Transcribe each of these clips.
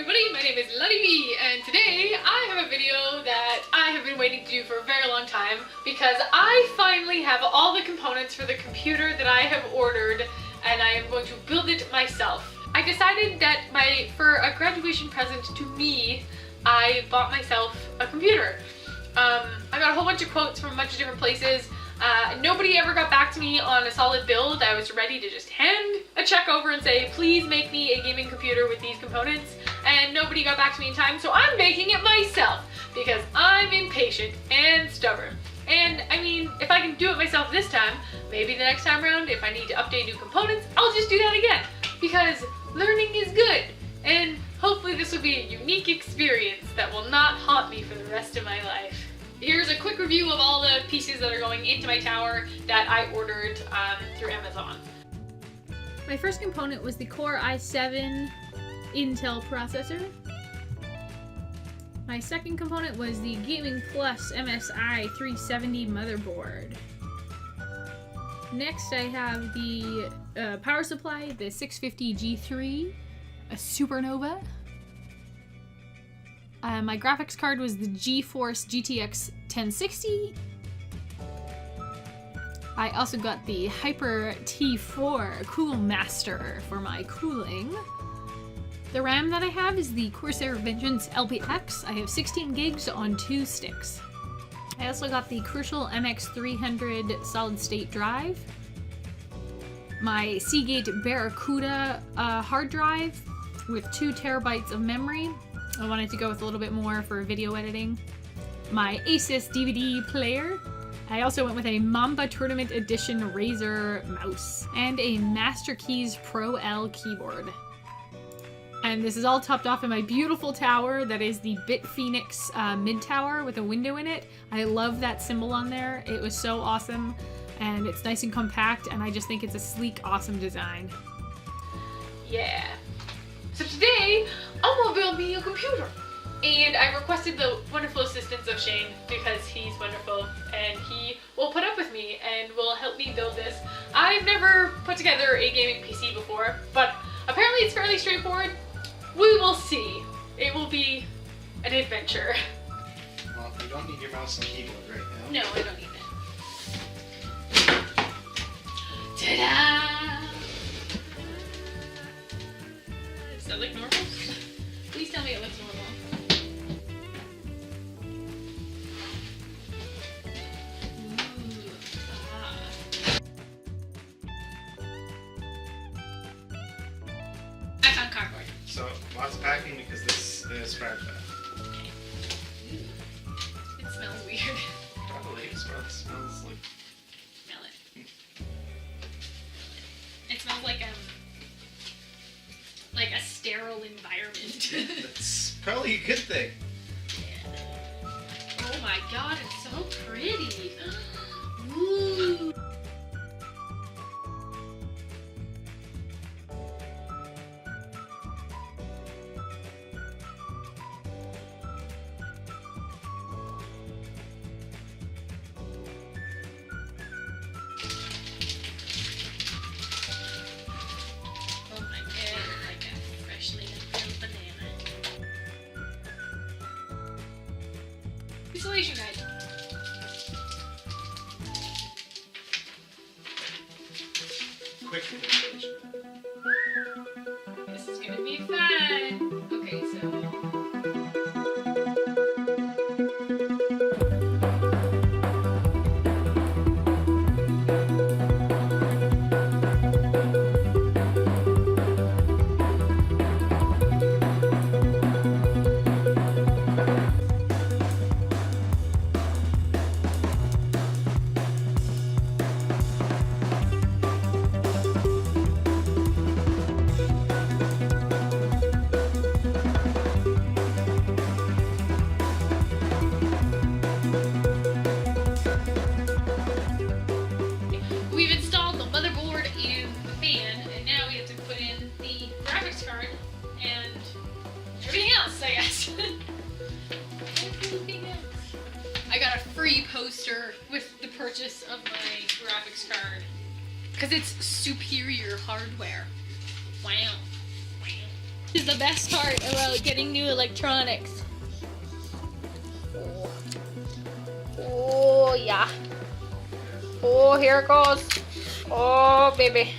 everybody, my name is Luddy B, and today I have a video that I have been waiting to do for a very long time because I finally have all the components for the computer that I have ordered and I am going to build it myself. I decided that for a graduation present to me, I bought myself a computer. I got a whole bunch of quotes from a bunch of different places. Nobody ever got back to me on a solid build. I was ready to just hand a check over and say, please make me a gaming computer with these components, and nobody got back to me in time, so I'm making it myself because I'm impatient and stubborn. And I mean, if I can do it myself this time, maybe the next time around, if I need to update new components, I'll just do that again because learning is good, and hopefully this will be a unique experience that will not haunt me for the rest of my life. Here's a quick review of all the pieces that are going into my tower that I ordered through Amazon. My first component was the Core i7 Intel processor. My second component was the Gaming Plus MSI 370 motherboard. Next I have the power supply, the 650 G3, a Supernova. My graphics card was the GeForce GTX 1060. I also got the Hyper T4 Cool Master for my cooling. The RAM that I have is the Corsair Vengeance LPX. I have 16 gigs on 2 sticks. I also got the Crucial MX300 solid state drive. My Seagate Barracuda hard drive with 2 terabytes of memory. I wanted to go with a little bit more for video editing. My Asus DVD player. I also went with a Mamba Tournament Edition Razer mouse and a Master Keys Pro L keyboard. And this is all topped off in my beautiful tower that is the Bit Phoenix mid tower with a window in it. I love that symbol on there. It was so awesome and it's nice and compact and I just think it's a sleek, awesome design. Yeah. So today, I'm gonna build me a computer. And I requested the wonderful assistance of Shane because he's wonderful and he will put up with me and will help me build this. I've never put together a gaming PC before, but apparently it's fairly straightforward. We will see. It will be an adventure. Well, you don't need your mouse and keyboard right now. No, I don't need it. Ta-da! Does that look normal? Please tell me it looks normal. I found cardboard. So, lots of packing because this is scratch pad. It smells weird. Probably it smells like... Smell it. It smells like a sterile environment. That's probably a good thing. Yeah. Oh my god, it's so pretty. Ooh. Installation guide. Quick installation. This is gonna be fun. Okay, so. We've installed the motherboard and the fan, and now we have to put in the graphics card and everything else, I guess. Everything else. I got a free poster with the purchase of my graphics card because it's superior hardware. Wow. Wow. This is the best part about getting new electronics. Oh yeah. Oh, here it goes. Oh, baby.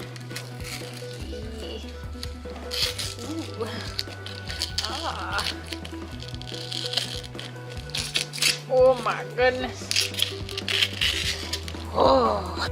Ooh. Ah. Oh my goodness. Oh.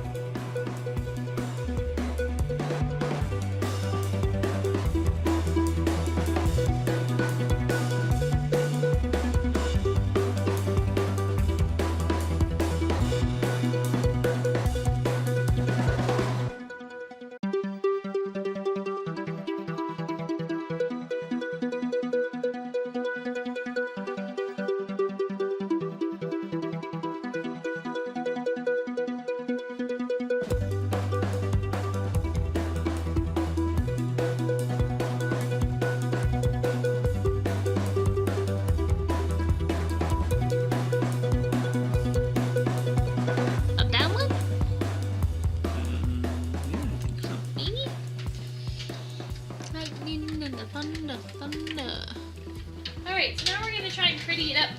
Alright, so now we're going to try and pretty it up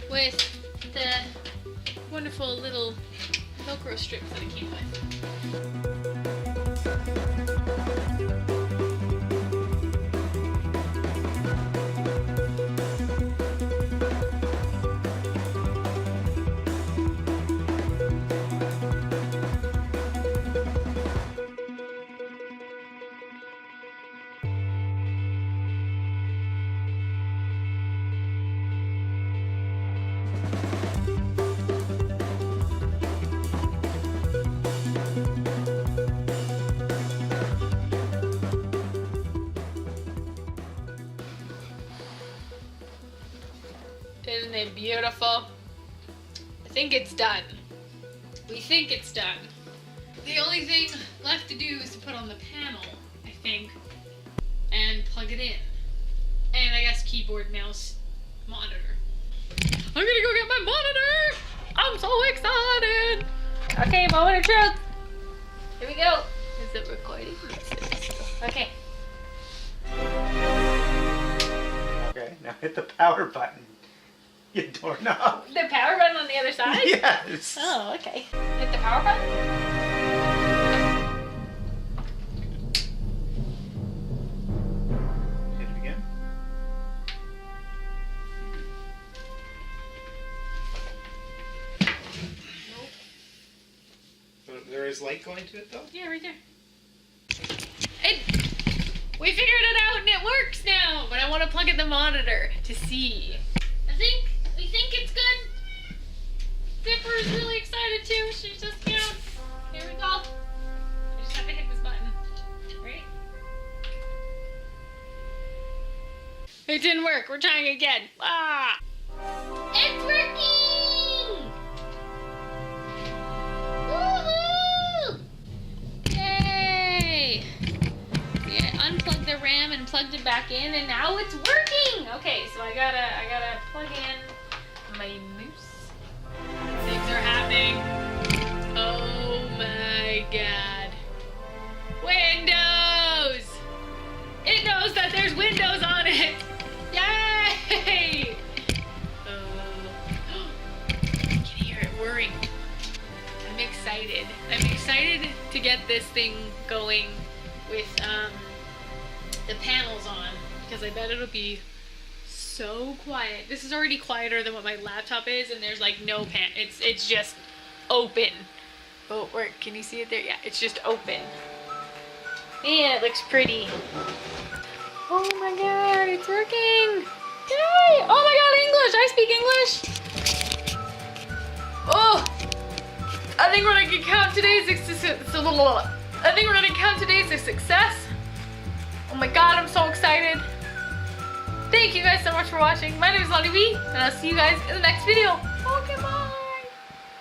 with the wonderful little Velcro strips that it came with. Isn't it beautiful? I think it's done. We think it's done. The only thing left to do is to put on the panel, I think, and plug it in. And I guess keyboard, mouse, monitor. I'm gonna go get my monitor! I'm so excited! Okay, moment of truth. Here we go. Is it recording? Yes, it is. Okay. Okay, now hit the power button. You doorknob. The power button on the other side? Yes. Oh, okay. Hit the power button? Hit it again. So there is light going to it though? Yeah, right there. We figured it out and it works now, but I want to plug in the monitor to see. We think it's good. Zipper is really excited too. She's just, here we go. I just have to hit this button. Right? It didn't work. We're trying again. Ah! It's working! Woohoo! Yay! Yeah, unplugged the RAM and plugged it back in, and now it's working. Okay, so I gotta plug in my mouse. Things are happening. Oh my god! Windows! It knows that there's windows on it. Yay! I can hear it whirring. I'm excited. I'm excited to get this thing going with the panels on, because I bet it'll be so quiet. This is already quieter than what my laptop is, and there's like no pan. It's just open. Oh, where can you see it there? Yeah, it's just open. And it looks pretty. Oh my god, it's working! Yay! Oh my god, English! I speak English! Oh! I think we're gonna count today's a success. Oh my god, I'm so excited. Thank you guys so much for watching. My name is Lonnie B, and I'll see you guys in the next video. Okay, bye!